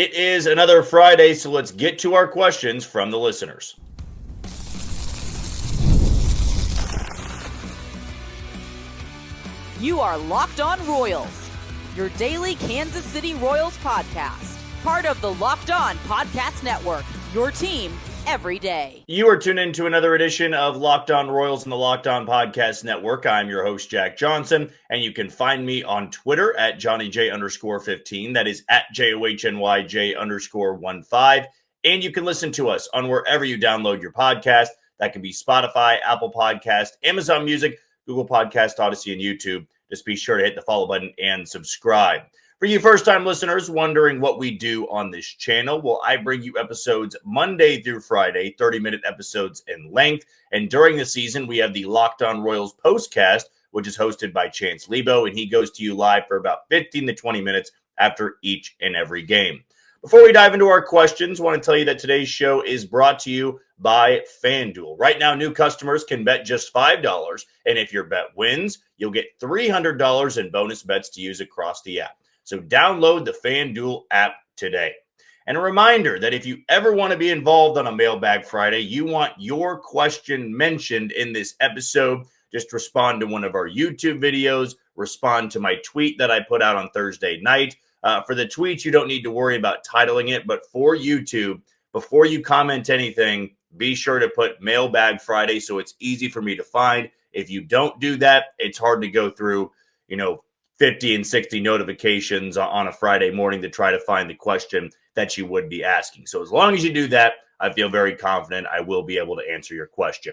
It is another Friday, so let's get to our questions from the listeners. You are Locked On Royals, your daily Kansas City Royals podcast. Part of the Locked On Podcast Network, your team every day. You are tuned into another edition of Locked On Royals in the Locked On Podcast Network. I'm your host, Jack Johnson, and you can find me on Twitter at JohnnyJ_15. That is at JOHNYJ_15. And you can listen to us on wherever you download your podcast. That can be Spotify, Apple Podcast, Amazon Music, Google Podcast, Odyssey, and YouTube. Just be sure to hit the follow button and subscribe. For you first-time listeners wondering what we do on this channel, well, I bring you episodes Monday through Friday, 30-minute episodes in length. And during the season, we have the Locked On Royals postcast, which is hosted by Chance Lebo, and he goes to you live for about 15 to 20 minutes after each and every game. Before we dive into our questions, I want to tell you that today's show is brought to you by FanDuel. Right now, new customers can bet just $5, and if your bet wins, you'll get $300 in bonus bets to use across the app. So download the FanDuel app today. And a reminder that if you ever want to be involved on a Mailbag Friday, you want your question mentioned in this episode, just respond to one of our YouTube videos, respond to my tweet that I put out on Thursday night. For the tweets, you don't need to worry about titling it, but for YouTube, before you comment anything, be sure to put Mailbag Friday so it's easy for me to find. If you don't do that, it's hard to go through, 50 and 60 notifications on a Friday morning to try to find the question that you would be asking. So as long as you do that, I feel very confident I will be able to answer your question.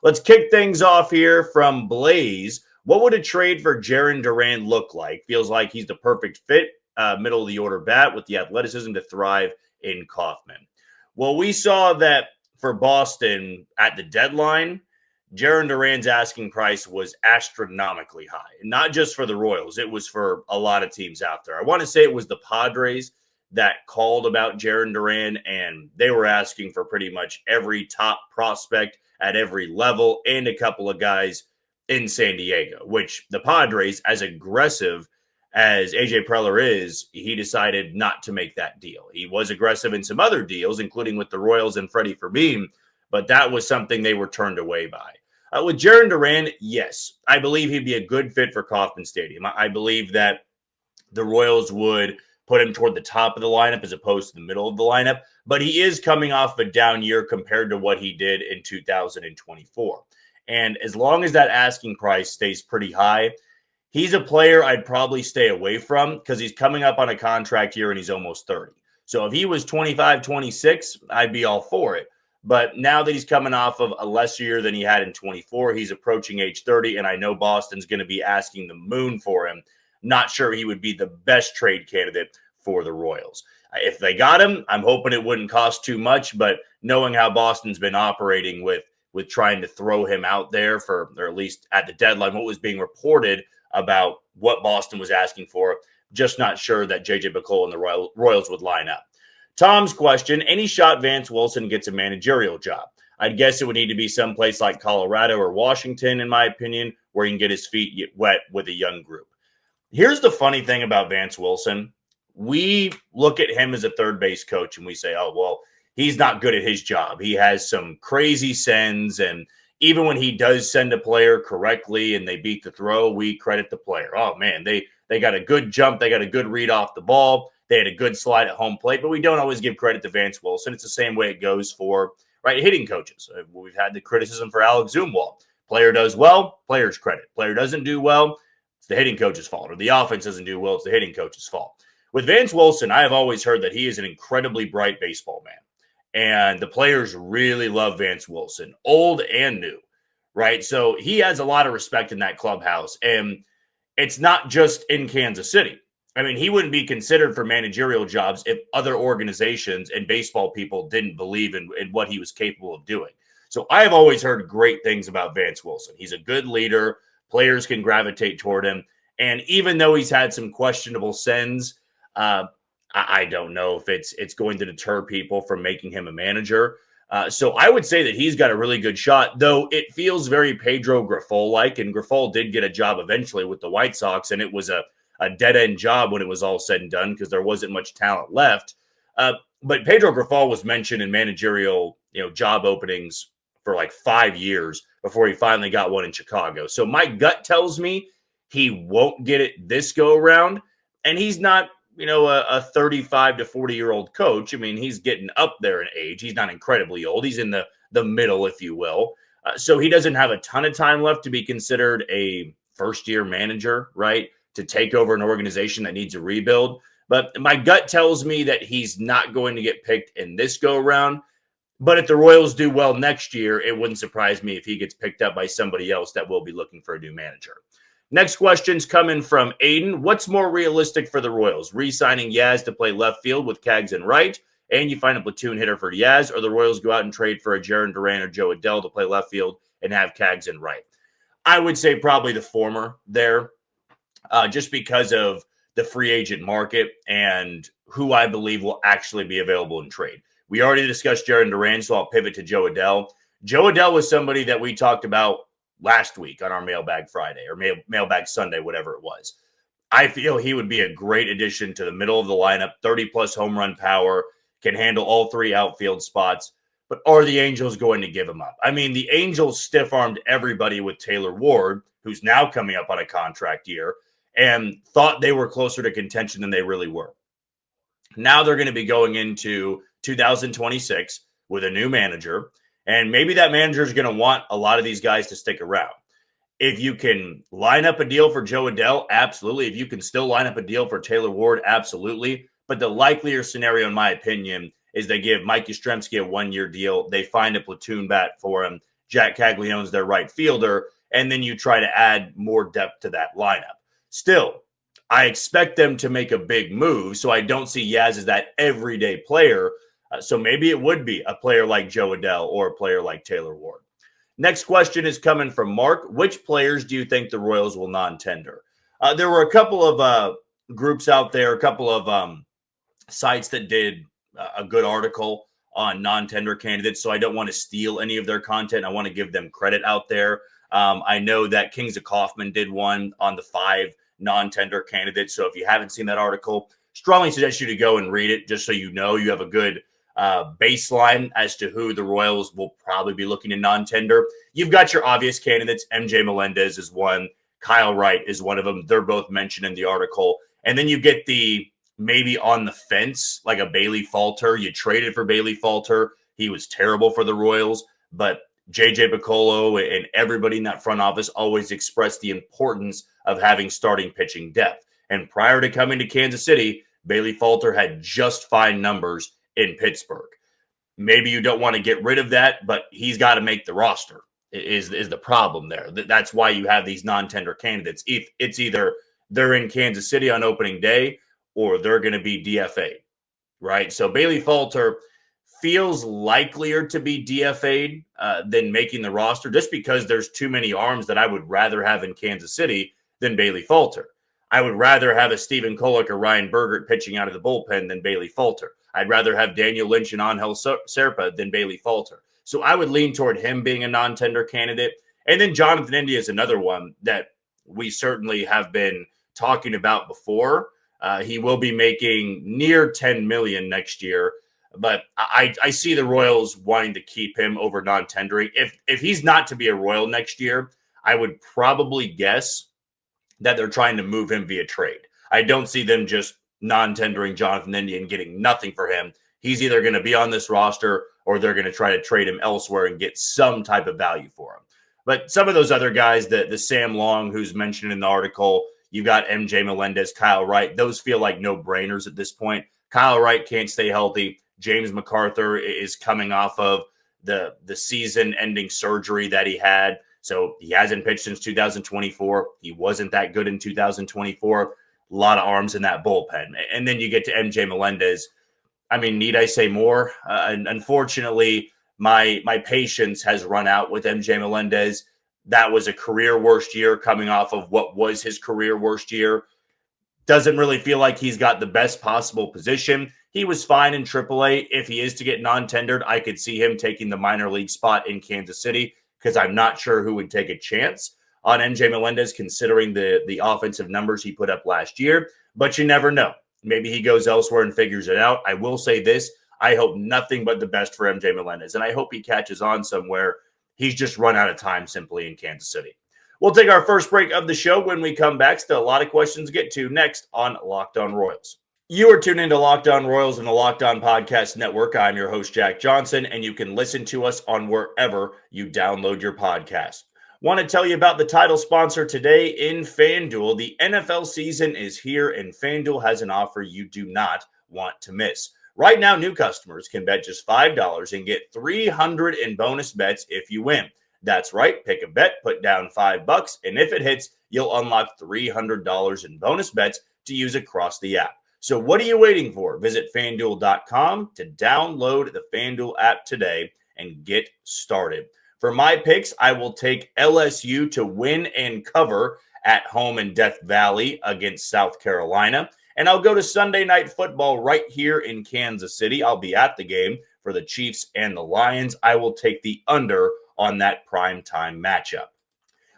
Let's kick things off here from Blaze. What would a trade for Jarren Duran look like? Feels like he's the perfect fit, middle of the order bat with the athleticism to thrive in Kauffman. Well, we saw that for Boston at the deadline, Jarren Duran's asking price was astronomically high. Not just for the Royals. It was for a lot of teams out there. I want to say it was the Padres that called about Jarren Duran, and they were asking for pretty much every top prospect at every level and a couple of guys in San Diego, which the Padres, as aggressive as AJ Preller is, he decided not to make that deal. He was aggressive in some other deals, including with the Royals and Freddie Fermin, but that was something they were turned away by. With Jarren Duran, yes, I believe he'd be a good fit for Kauffman Stadium. I believe that the Royals would put him toward the top of the lineup as opposed to the middle of the lineup, but he is coming off a down year compared to what he did in 2024. And as long as that asking price stays pretty high, he's a player I'd probably stay away from because he's coming up on a contract year and he's almost 30. So if he was 25, 26, I'd be all for it. But now that he's coming off of a lesser year than he had in 24, he's approaching age 30, and I know Boston's going to be asking the moon for him. Not sure he would be the best trade candidate for the Royals. If they got him, I'm hoping it wouldn't cost too much, but knowing how Boston's been operating with trying to throw him out there for, or at least at the deadline, what was being reported about what Boston was asking for, just not sure that J.J. Bacole and the Royals would line up. Tom's question, any shot Vance Wilson gets a managerial job? I'd guess it would need to be someplace like Colorado or Washington, in my opinion, where he can get his feet wet with a young group. Here's the funny thing about Vance Wilson. We look at him as a third base coach and we say, oh, well, he's not good at his job. He has some crazy sends, and even when he does send a player correctly and they beat the throw, we credit the player. Oh, man, they got a good jump. They got a good read off the ball. They had a good slide at home plate, but we don't always give credit to Vance Wilson. It's the same way it goes for hitting coaches. We've had the criticism for Alex Zumwalt. Player does well, player's credit. Player doesn't do well, it's the hitting coach's fault. Or the offense doesn't do well, it's the hitting coach's fault. With Vance Wilson, I have always heard that he is an incredibly bright baseball man. And the players really love Vance Wilson, old and new, right? So he has a lot of respect in that clubhouse. And it's not just in Kansas City. I mean, he wouldn't be considered for managerial jobs if other organizations and baseball people didn't believe in what he was capable of doing. So I have always heard great things about Vance Wilson. He's a good leader. Players can gravitate toward him. And even though he's had some questionable sends, I don't know if it's going to deter people from making him a manager. So I would say that he's got a really good shot, though it feels very Pedro Grifol-like. And Grifol did get a job eventually with the White Sox, and it was a dead-end job when it was all said and done because there wasn't much talent left. But Pedro Grifol was mentioned in managerial, job openings for like 5 years before he finally got one in Chicago. So my gut tells me he won't get it this go around. And he's not, a 35 to 40-year-old coach. I mean, he's getting up there in age. He's not incredibly old. He's in the middle, if you will. So he doesn't have a ton of time left to be considered a first-year manager, right, to take over an organization that needs a rebuild. But my gut tells me that he's not going to get picked in this go-around. But if the Royals do well next year, it wouldn't surprise me if he gets picked up by somebody else that will be looking for a new manager. Next question's coming from Aiden. What's more realistic for the Royals? Re-signing Yaz to play left field with Cags and right, and you find a platoon hitter for Yaz, or the Royals go out and trade for a Jarren Duran or Joe Adell to play left field and have Cags and right? I would say probably the former there, just because of the free agent market and who I believe will actually be available in trade. We already discussed Jarren Duran, so I'll pivot to Joe Adell. Joe Adell was somebody that we talked about last week on our Mailbag Friday or Mailbag Sunday, whatever it was. I feel he would be a great addition to the middle of the lineup, 30-plus home run power, can handle all three outfield spots. But are the Angels going to give him up? I mean, the Angels stiff-armed everybody with Taylor Ward, who's now coming up on a contract year, and thought they were closer to contention than they really were. Now they're going to be going into 2026 with a new manager, and maybe that manager is going to want a lot of these guys to stick around. If you can line up a deal for Joe Adell, absolutely. If you can still line up a deal for Taylor Ward, absolutely. But the likelier scenario, in my opinion, is they give Mike Yastrzemski a one-year deal. They find a platoon bat for him. Jack Caglione's their right fielder, and then you try to add more depth to that lineup. Still, I expect them to make a big move, so I don't see Yaz as that everyday player. So maybe it would be a player like Joe Adell or a player like Taylor Ward. Next question is coming from Mark. Which players do you think the Royals will non-tender? There were a couple of groups out there, a couple of sites that did a good article on non-tender candidates, so I don't want to steal any of their content. I want to give them credit out there. I know that Kings of Kaufman did one on the 5 non-tender candidates, so if you haven't seen that article, strongly suggest you to go and read it just so you know you have a good baseline as to who the Royals will probably be looking to non-tender. You've got your obvious candidates. MJ Melendez is one. Kyle Wright is one of them. They're both mentioned in the article. And then you get the maybe on the fence, like a Bailey Falter. You traded for Bailey Falter. He was terrible for the Royals, but JJ Piccolo and everybody in that front office always expressed the importance of having starting pitching depth. And prior to coming to Kansas City, Bailey Falter had just fine numbers in Pittsburgh. Maybe you don't want to get rid of that, but he's got to make the roster is the problem there. That's why you have these non-tender candidates. It's either they're in Kansas City on opening day or they're going to be DFA'd, right? So Bailey Falter feels likelier to be DFA'd than making the roster just because there's too many arms that I would rather have in Kansas City than Bailey Falter. I would rather have a Stephen Kolek or Ryan Bergert pitching out of the bullpen than Bailey Falter. I'd rather have Daniel Lynch and Angel Serpa than Bailey Falter. So I would lean toward him being a non-tender candidate. And then Jonathan India is another one that we certainly have been talking about before. He will be making near $10 million next year. But I see the Royals wanting to keep him over non-tendering. If he's not to be a Royal next year, I would probably guess that they're trying to move him via trade. I don't see them just non-tendering Jonathan India and getting nothing for him. He's either going to be on this roster or they're going to try to trade him elsewhere and get some type of value for him. But some of those other guys, the Sam Long, who's mentioned in the article, you've got MJ Melendez, Kyle Wright, those feel like no-brainers at this point. Kyle Wright can't stay healthy. James MacArthur is coming off of the season-ending surgery that he had. So he hasn't pitched since 2024. He wasn't that good in 2024. A lot of arms in that bullpen. And then you get to MJ Melendez. I mean, need I say more? Unfortunately, my patience has run out with MJ Melendez. That was a career worst year coming off of what was his career worst year. Doesn't really feel like he's got the best possible position. He was fine in AAA. If he is to get non-tendered, I could see him taking the minor league spot in Kansas City because I'm not sure who would take a chance on MJ Melendez considering the offensive numbers he put up last year. But you never know. Maybe he goes elsewhere and figures it out. I will say this. I hope nothing but the best for MJ Melendez, and I hope he catches on somewhere. He's just run out of time simply in Kansas City. We'll take our first break of the show. When we come back, still a lot of questions to get to next on Locked On Royals. You are tuned into Locked On Royals and the Locked On Podcast Network. I'm your host, Jack Johnson, and you can listen to us on wherever you download your podcast. Want to tell you about the title sponsor today in FanDuel. The NFL season is here, and FanDuel has an offer you do not want to miss. Right now, new customers can bet just $5 and get $300 in bonus bets if you win. That's right. Pick a bet, put down $5, and if it hits, you'll unlock $300 in bonus bets to use across the app. So what are you waiting for? Visit FanDuel.com to download the FanDuel app today and get started. For my picks, I will take LSU to win and cover at home in Death Valley against South Carolina. And I'll go to Sunday Night Football right here in Kansas City. I'll be at the game for the Chiefs and the Lions. I will take the under on that primetime matchup.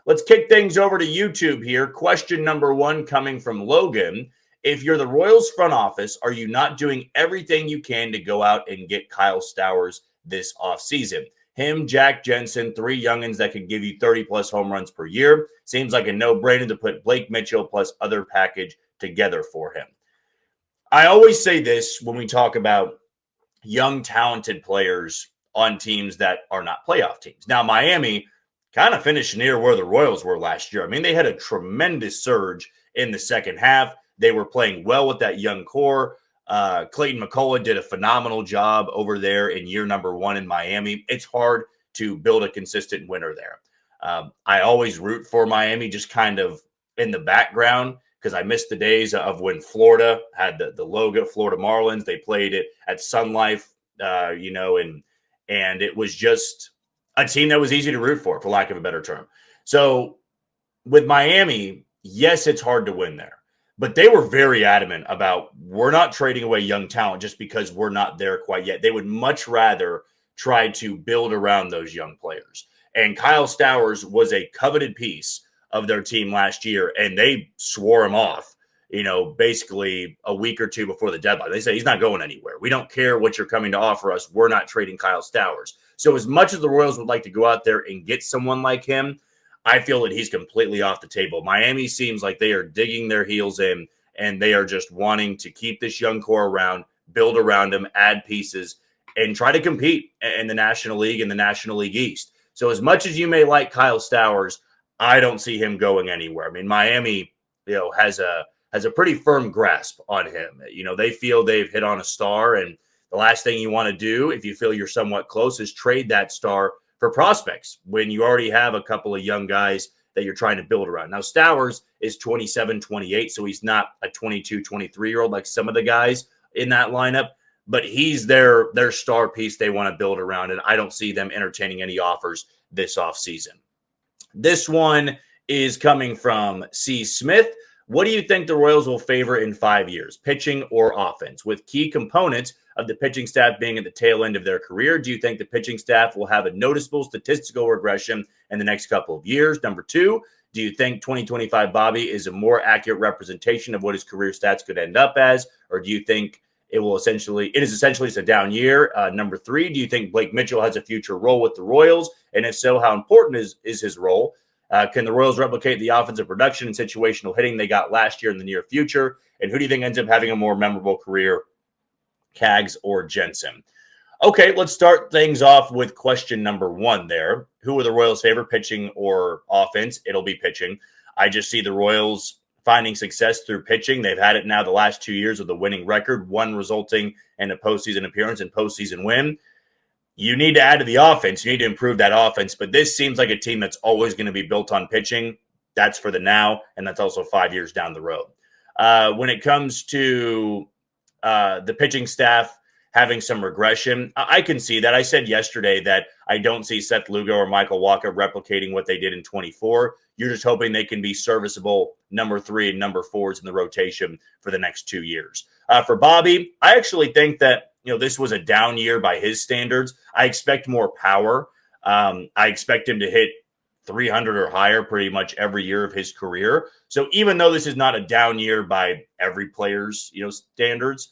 Let's kick things over to YouTube here. Question number 1 coming from Logan. If you're the Royals front office, are you not doing everything you can to go out and get Kyle Stowers this offseason? Him, Jack Jensen, 3 youngins that could give you 30-plus home runs per year. Seems like a no-brainer to put Blake Mitchell plus other package together for him. I always say this when we talk about young, talented players on teams that are not playoff teams. Now, Miami kind of finished near where the Royals were last year. I mean, they had a tremendous surge in the second half. They were playing well with that young core. Clayton McCullough did a phenomenal job over there in year number 1 in Miami. It's hard to build a consistent winner there. I always root for Miami just kind of in the background because I miss the days of when Florida had the logo, Florida Marlins. They played it at Sun Life, and it was just a team that was easy to root for lack of a better term. So with Miami, yes, it's hard to win there. But they were very adamant about we're not trading away young talent just because we're not there quite yet. They would much rather try to build around those young players. And Kyle Stowers was a coveted piece of their team last year, and they swore him off, basically a week or two before the deadline. They say he's not going anywhere. We don't care what you're coming to offer us. We're not trading Kyle Stowers. So as much as the Royals would like to go out there and get someone like him, I feel that he's completely off the table. Miami seems like they are digging their heels in, and they are just wanting to keep this young core around, build around him, add pieces, and try to compete in the National League and the National League East. So as much as you may like Kyle Stowers, I don't see him going anywhere. I mean, Miami, has a pretty firm grasp on him. They feel they've hit on a star, and the last thing you want to do if you feel you're somewhat close is trade that star for prospects when you already have a couple of young guys that you're trying to build around. Now, Stowers is 27, 28, so he's not a 22, 23-year-old like some of the guys in that lineup, but he's their star piece they want to build around, and I don't see them entertaining any offers this offseason. This one is coming from C. Smith. What do you think the Royals will favor in 5 years, pitching or offense? With key components of the pitching staff being at the tail end of their career, do you think the pitching staff will have a noticeable statistical regression in the next couple of years? Number 2, do you think 2025 Bobby is a more accurate representation of what his career stats could end up as? Or do you think it is essentially just a down year? Number 3, do you think Blake Mitchell has a future role with the Royals? And if so, how important is his role? Can the Royals replicate the offensive production and situational hitting they got last year in the near future? And who do you think ends up having a more memorable career, Cags or Jensen? Okay, let's start things off with question number 1 there. Who are the Royals' favorite, pitching or offense? It'll be pitching. I just see the Royals finding success through pitching. They've had it now the last 2 years with a winning record, one resulting in a postseason appearance and postseason win. You need to add to the offense. You need to improve that offense. But this seems like a team that's always going to be built on pitching. That's for the now, and that's also 5 years down the road. When it comes to the pitching staff having some regression, I can see that. I said yesterday that I don't see Seth Lugo or Michael Wacha replicating what they did in 24. You're just hoping they can be serviceable number 3 and number 4s in the rotation for the next 2 years. For Bobby, I actually think that this was a down year by his standards. I expect more power. I expect him to hit 300 or higher pretty much every year of his career. So even though this is not a down year by every player's standards,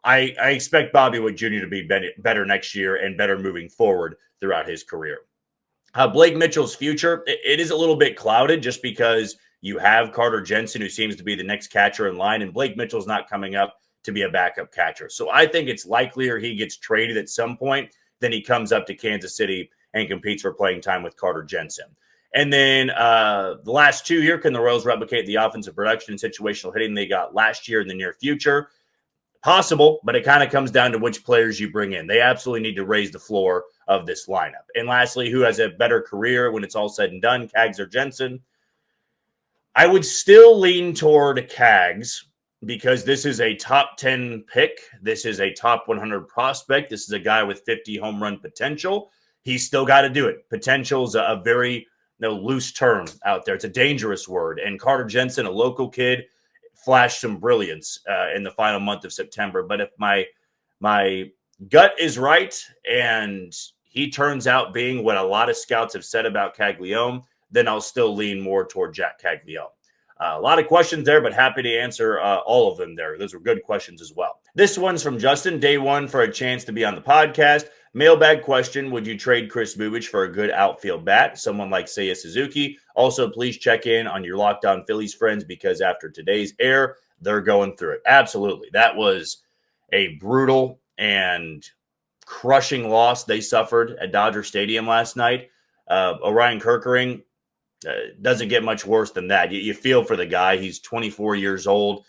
I expect Bobby Witt Jr. to be better next year and better moving forward throughout his career. Blake Mitchell's future, it is a little bit clouded just because you have Carter Jensen, who seems to be the next catcher in line, and Blake Mitchell's not coming up to be a backup catcher. So I think it's likelier he gets traded at some point than he comes up to Kansas City and competes for playing time with Carter Jensen. And then the last 2 years, can the Royals replicate the offensive production and situational hitting they got last year in the near future? Possible, but it kind of comes down to which players you bring in. They absolutely need to raise the floor of this lineup. And lastly, who has a better career when it's all said and done, Cags or Jensen? I would still lean toward Cags because this is a top 10 pick. This is a top 100 prospect. This is a guy with 50 home run potential. He's still got to do it. Potential is a very loose term out there. It's a dangerous word. And Carter Jensen, a local kid, flashed some brilliance in the final month of September. But if my gut is right and he turns out being what a lot of scouts have said about Caglione, then I'll still lean more toward Jack Caglione. A lot of questions there, but happy to answer all of them there. Those were good questions as well. This one's from Justin. Day one for a chance to be on the podcast. Mailbag question, would you trade Chris Bubich for a good outfield bat? Someone like Seiya Suzuki. Also, please check in on your Locked On Phillies friends because after today's air, they're going through it. Absolutely. That was a brutal and crushing loss they suffered at Dodger Stadium last night. Orion Kerkering doesn't get much worse than that. You feel for the guy. He's 24 years old,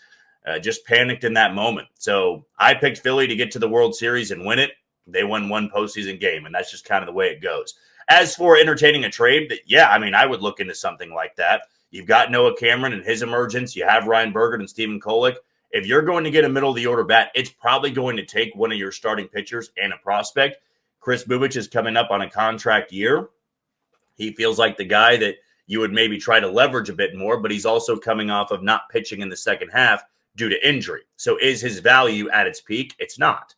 just panicked in that moment. So I picked Philly to get to the World Series and win it. They won one postseason game, and that's just kind of the way it goes. As for entertaining a trade, I would look into something like that. You've got Noah Cameron and his emergence. You have Ryan Bergert and Stephen Kolek. If you're going to get a middle-of-the-order bat, it's probably going to take one of your starting pitchers and a prospect. Chris Bubich is coming up on a contract year. He feels like the guy that you would maybe try to leverage a bit more, but he's also coming off of not pitching in the second half due to injury. So is his value at its peak? It's not.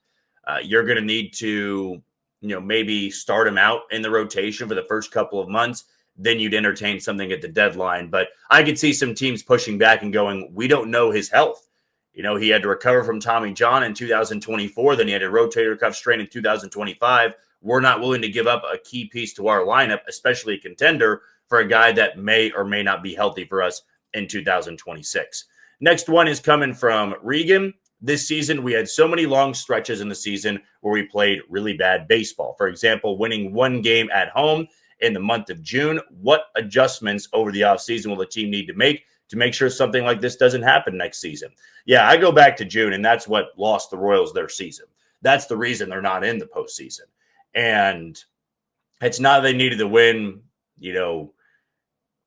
You're going to need to, maybe start him out in the rotation for the first couple of months. Then you'd entertain something at the deadline. But I could see some teams pushing back and going, we don't know his health. He had to recover from Tommy John in 2024. Then he had a rotator cuff strain in 2025. We're not willing to give up a key piece to our lineup, especially a contender, for a guy that may or may not be healthy for us in 2026. Next one is coming from Regan. This season, we had so many long stretches in the season where we played really bad baseball. For example, winning one game at home in the month of June. What adjustments over the offseason will the team need to make sure something like this doesn't happen next season? Yeah, I go back to June, and that's what lost the Royals their season. That's the reason they're not in the postseason. And it's not they needed to win,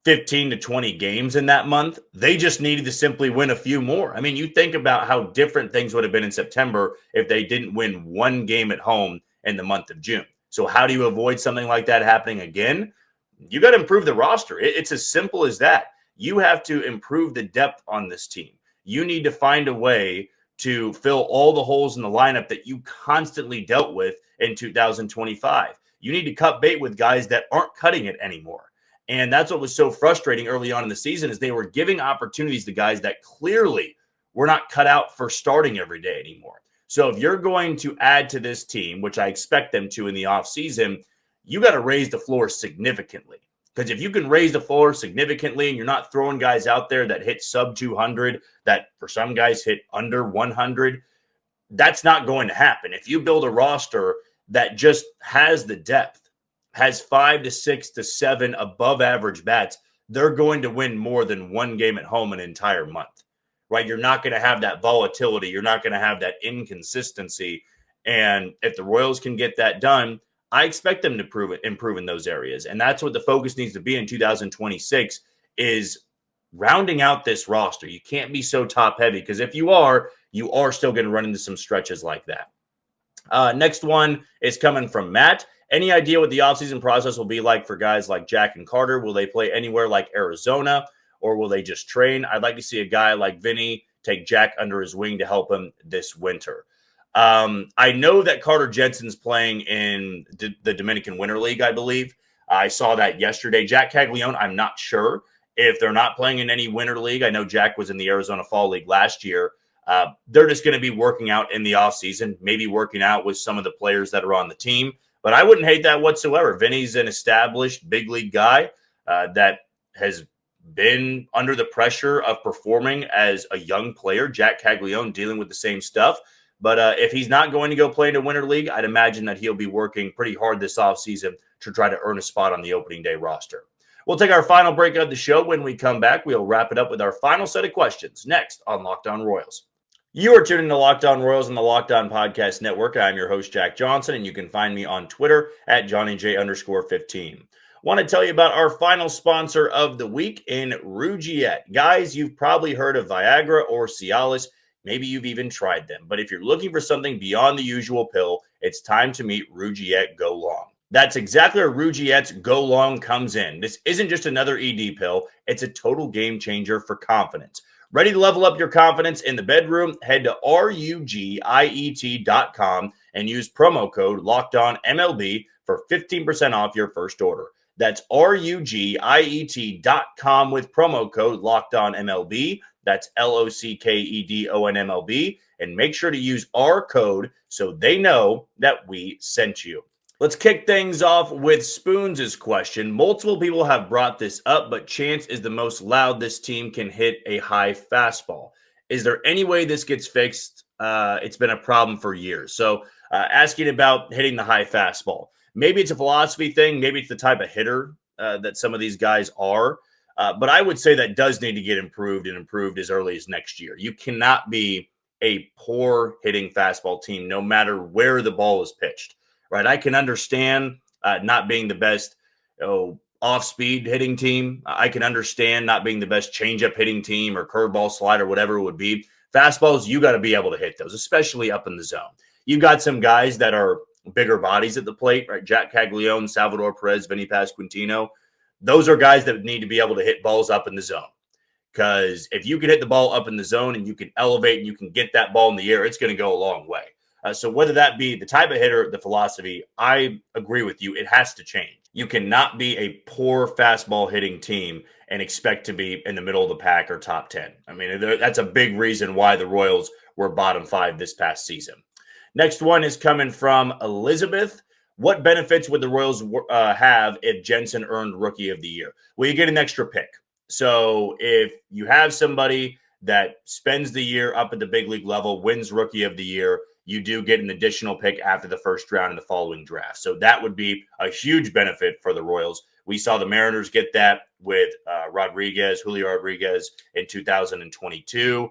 15 to 20 games in that month. They just needed to simply win a few more. I mean, you think about how different things would have been in September if they didn't win one game at home in the month of June. So how do you avoid something like that happening again? You got to improve the roster. It's as simple as that. You have to improve the depth on this team. You need to find a way to fill all the holes in the lineup that you constantly dealt with in 2025. You need to cut bait with guys that aren't cutting it anymore. And that's what was so frustrating early on in the season is they were giving opportunities to guys that clearly were not cut out for starting every day anymore. So if you're going to add to this team, which I expect them to in the offseason, you got to raise the floor significantly. Because if you can raise the floor significantly and you're not throwing guys out there that hit sub 200, that for some guys hit under 100, that's not going to happen. If you build a roster that just has the depth, has 5 to 6 to 7 above average bats, they're going to win more than one game at home an entire month, right? You're not going to have that volatility. You're not going to have that inconsistency. And if the Royals can get that done, I expect them to improve in those areas. And that's what the focus needs to be in 2026 is rounding out this roster. You can't be so top heavy because if you are still going to run into some stretches like that. Next one is coming from Matt. Any idea what the offseason process will be like for guys like Jack and Carter? Will they play anywhere like Arizona or will they just train? I'd like to see a guy like Vinny take Jack under his wing to help him this winter. I know that Carter Jensen's playing in the Dominican Winter League, I believe. I saw that yesterday. Jack Caglione, I'm not sure if they're not playing in any winter league. I know Jack was in the Arizona Fall League last year. They're just going to be working out in the offseason, maybe working out with some of the players that are on the team. But I wouldn't hate that whatsoever. Vinny's an established big league guy that has been under the pressure of performing as a young player. Jack Caglione dealing with the same stuff. But if he's not going to go play in a winter league, I'd imagine that he'll be working pretty hard this offseason to try to earn a spot on the opening day roster. We'll take our final break of the show. When we come back, we'll wrap it up with our final set of questions next on Locked On Royals. You are tuning to Locked On Royals on the Locked On Podcast Network. I'm your host, Jack Johnson, and you can find me on Twitter at JohnnyJ_15. Want to tell you about our final sponsor of the week in Rugiet. Guys, you've probably heard of Viagra or Cialis. Maybe you've even tried them. But if you're looking for something beyond the usual pill, it's time to meet Rugiet Go Long. That's exactly where Rugiet's Go Long comes in. This isn't just another ED pill. It's a total game changer for confidence. Ready to level up your confidence in the bedroom? Head to RUGIET.com and use promo code LOCKEDONMLB for 15% off your first order. That's RUGIET.com with promo code LOCKEDONMLB. That's LOCKEDONMLB. And make sure to use our code so they know that we sent you. Let's kick things off with Spoons' question. Multiple people have brought this up, but Chance is the most loud this team can hit a high fastball. Is there any way this gets fixed? It's been a problem for years. So asking about hitting the high fastball. Maybe it's a philosophy thing. Maybe it's the type of hitter that some of these guys are. But I would say that does need to get improved and improved as early as next year. You cannot be a poor hitting fastball team no matter where the ball is pitched. Right, I can understand not being the best off-speed hitting team. I can understand not being the best changeup hitting team or curveball slide or whatever it would be. Fastballs, you got to be able to hit those, especially up in the zone. You've got some guys that are bigger bodies at the plate, right? Jack Caglione, Salvador Perez, Vinny Pasquantino. Those are guys that need to be able to hit balls up in the zone. Because if you can hit the ball up in the zone and you can elevate and you can get that ball in the air, it's going to go a long way. So whether that be the type of hitter, the philosophy, I agree with you. It has to change. You cannot be a poor fastball hitting team and expect to be in the middle of the pack or top 10. I mean, that's a big reason why the Royals were bottom 5 this past season. Next one is coming from Elizabeth. What benefits would the Royals have if Jensen earned Rookie of the Year? Well, you get an extra pick. So if you have somebody that spends the year up at the big league level, wins Rookie of the Year, you do get an additional pick after the first round in the following draft. So that would be a huge benefit for the Royals. We saw the Mariners get that with Julio Rodriguez in 2022.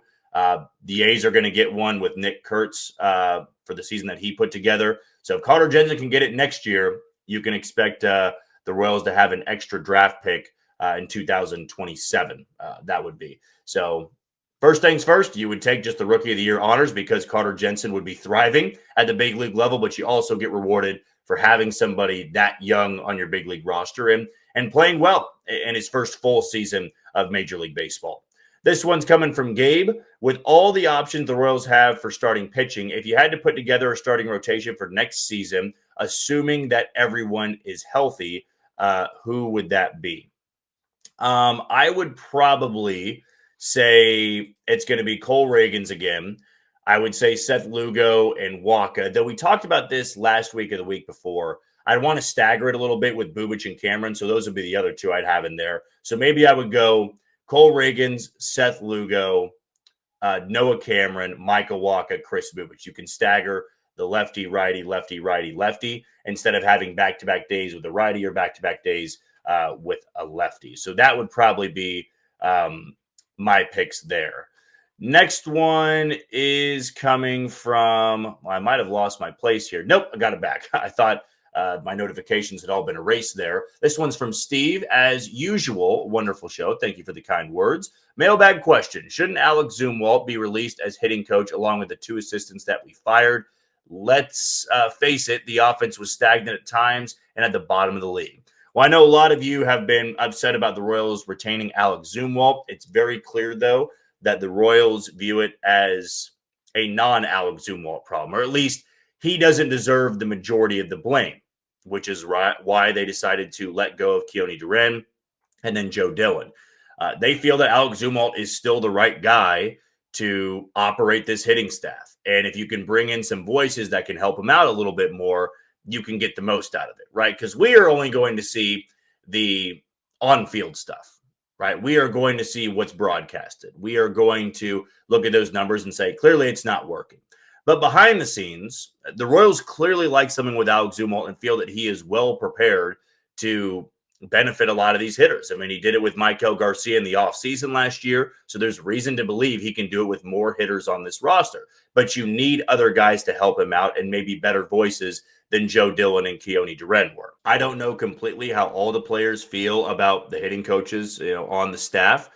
The A's are going to get one with Nick Kurtz for the season that he put together. So if Carter Jensen can get it next year, you can expect the Royals to have an extra draft pick in 2027. That would be. So first things first, you would take just the Rookie of the Year honors because Carter Jensen would be thriving at the big league level, but you also get rewarded for having somebody that young on your big league roster and playing well in his first full season of Major League Baseball. This one's coming from Gabe. With all the options the Royals have for starting pitching, if you had to put together a starting rotation for next season, assuming that everyone is healthy, who would that be? I would probably say it's going to be Cole Reagans again. I would say Seth Lugo and Waka. Though we talked about this last week or the week before, I'd want to stagger it a little bit with Bubic and Cameron. So those would be the other two I'd have in there. So maybe I would go Cole Reagans, Seth Lugo, Noah Cameron, Michael Waka, Chris Bubic. You can stagger the lefty, righty, lefty, righty, lefty instead of having back-to-back days with the righty or back-to-back days with a lefty. So that would probably be my picks there. Next one is coming from, I might have lost my place here. Nope, I got it back. I thought my notifications had all been erased there. This one's from Steve. As usual, wonderful show. Thank you for the kind words. Mailbag question. Shouldn't Alex Zumwalt be released as hitting coach along with the 2 assistants that we fired? Let's face it, the offense was stagnant at times and at the bottom of the league. Well, I know a lot of you have been upset about the Royals retaining Alex Zumwalt. It's very clear, though, that the Royals view it as a non-Alex Zumwalt problem, or at least he doesn't deserve the majority of the blame, which is why they decided to let go of Keone Duran and then Joe Dillon. They feel that Alex Zumwalt is still the right guy to operate this hitting staff. And if you can bring in some voices that can help him out a little bit more, you can get the most out of it, right? Because we are only going to see the on-field stuff, right? We are going to see what's broadcasted. We are going to look at those numbers and say, clearly it's not working. But behind the scenes, the Royals clearly like someone with Alex Zumwalt and feel that he is well prepared to benefit a lot of these hitters. I mean, he did it with Michael Garcia in the offseason last year, so there's reason to believe he can do it with more hitters on this roster. But you need other guys to help him out and maybe better voices than Joe Dillon and Keone Duran were. I don't know completely how all the players feel about the hitting coaches, on the staff.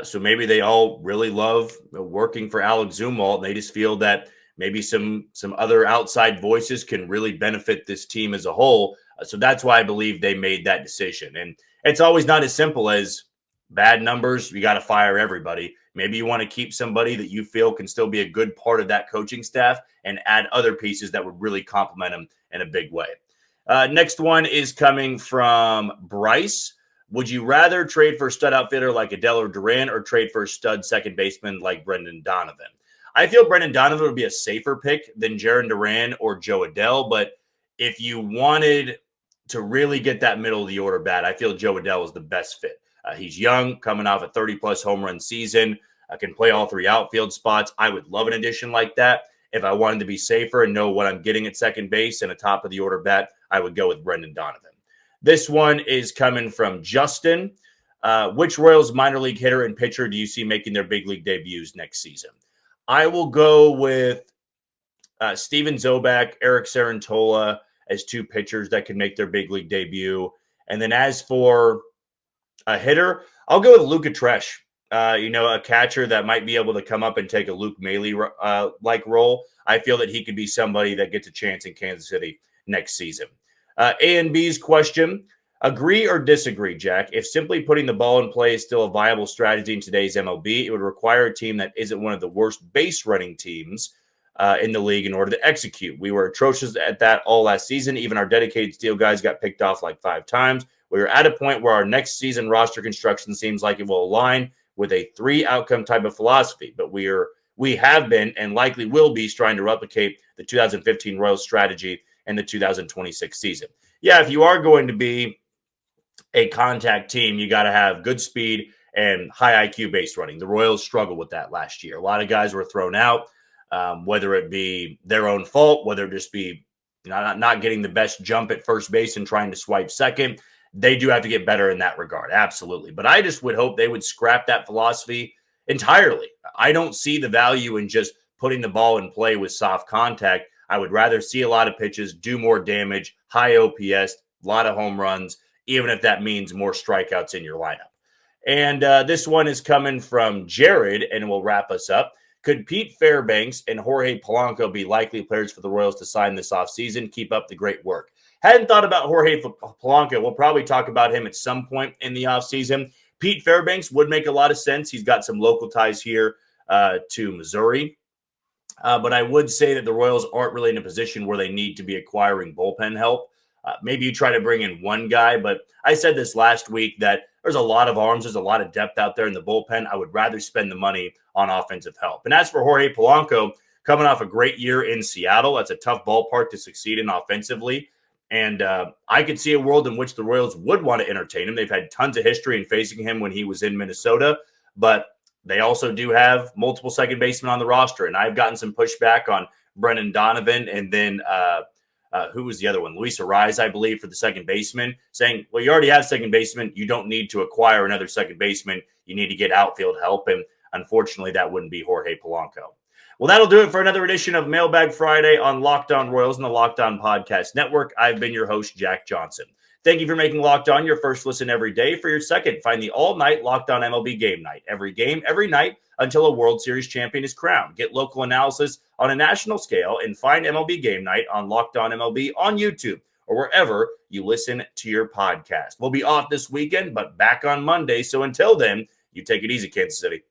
So maybe they all really love working for Alex Zumwalt, and they just feel that maybe some other outside voices can really benefit this team as a whole. So that's why I believe they made that decision. And it's always not as simple as bad numbers, you got to fire everybody. Maybe you want to keep somebody that you feel can still be a good part of that coaching staff and add other pieces that would really complement them in a big way. Next one is coming from Bryce. Would you rather trade for a stud outfitter like Adele or Duran or trade for a stud second baseman like Brendan Donovan? I feel Brendan Donovan would be a safer pick than Jarren Duran or Joe Adele, but if you wanted to really get that middle of the order bat, I feel Joe Adele is the best fit. He's young, coming off a 30-plus home run season, can play all three outfield spots. I would love an addition like that. If I wanted to be safer and know what I'm getting at second base and a top of the order bat, I would go with Brendan Donovan. This one is coming from Justin. Which Royals minor league hitter and pitcher do you see making their big league debuts next season? I will go with Steven Zobak, Eric Sarantola as two pitchers that can make their big league debut. And then as for a hitter, I'll go with Luca Tresh, a catcher that might be able to come up and take a Luke Maile-like role. I feel that he could be somebody that gets a chance in Kansas City next season. A and B's question, agree or disagree, Jack? If simply putting the ball in play is still a viable strategy in today's MLB, it would require a team that isn't one of the worst base running teams in the league in order to execute. We were atrocious at that all last season. Even our dedicated steel guys got picked off like 5 times. We are at a point where our next season roster construction seems like it will align with a 3-outcome type of philosophy, but we have been and likely will be trying to replicate the 2015 Royals strategy in the 2026 season. Yeah, if you are going to be a contact team, you got to have good speed and high IQ base running. The Royals struggled with that last year. A lot of guys were thrown out, whether it be their own fault, whether it just be not getting the best jump at first base and trying to swipe second. They do have to get better in that regard, absolutely. But I just would hope they would scrap that philosophy entirely. I don't see the value in just putting the ball in play with soft contact. I would rather see a lot of pitches, do more damage, high OPS, a lot of home runs, even if that means more strikeouts in your lineup. And this one is coming from Jared, and we'll wrap us up. Could Pete Fairbanks and Jorge Polanco be likely players for the Royals to sign this offseason? Keep up the great work. Hadn't thought about Jorge Polanco. We'll probably talk about him at some point in the offseason. Pete Fairbanks would make a lot of sense. He's got some local ties here to Missouri. But I would say that the Royals aren't really in a position where they need to be acquiring bullpen help. Maybe you try to bring in one guy, but I said this last week that there's a lot of arms, there's a lot of depth out there in the bullpen. I would rather spend the money on offensive help. And as for Jorge Polanco, coming off a great year in Seattle, that's a tough ballpark to succeed in offensively. And I could see a world in which the Royals would want to entertain him. They've had tons of history in facing him when he was in Minnesota, but they also do have multiple second basemen on the roster. And I've gotten some pushback on Brendan Donovan and then who was the other one? Luis Ariz, I believe, for the second baseman, saying, well, you already have second baseman. You don't need to acquire another second baseman. You need to get outfield help. And unfortunately, that wouldn't be Jorge Polanco. Well, that'll do it for another edition of Mailbag Friday on Locked On Royals and the Locked On Podcast Network. I've been your host, Jack Johnson. Thank you for making Locked On your first listen every day. For your second, find the all-night Locked On MLB Game Night. Every game, every night, until a World Series champion is crowned. Get local analysis on a national scale and find MLB Game Night on Locked On MLB on YouTube or wherever you listen to your podcast. We'll be off this weekend, but back on Monday. So until then, you take it easy, Kansas City.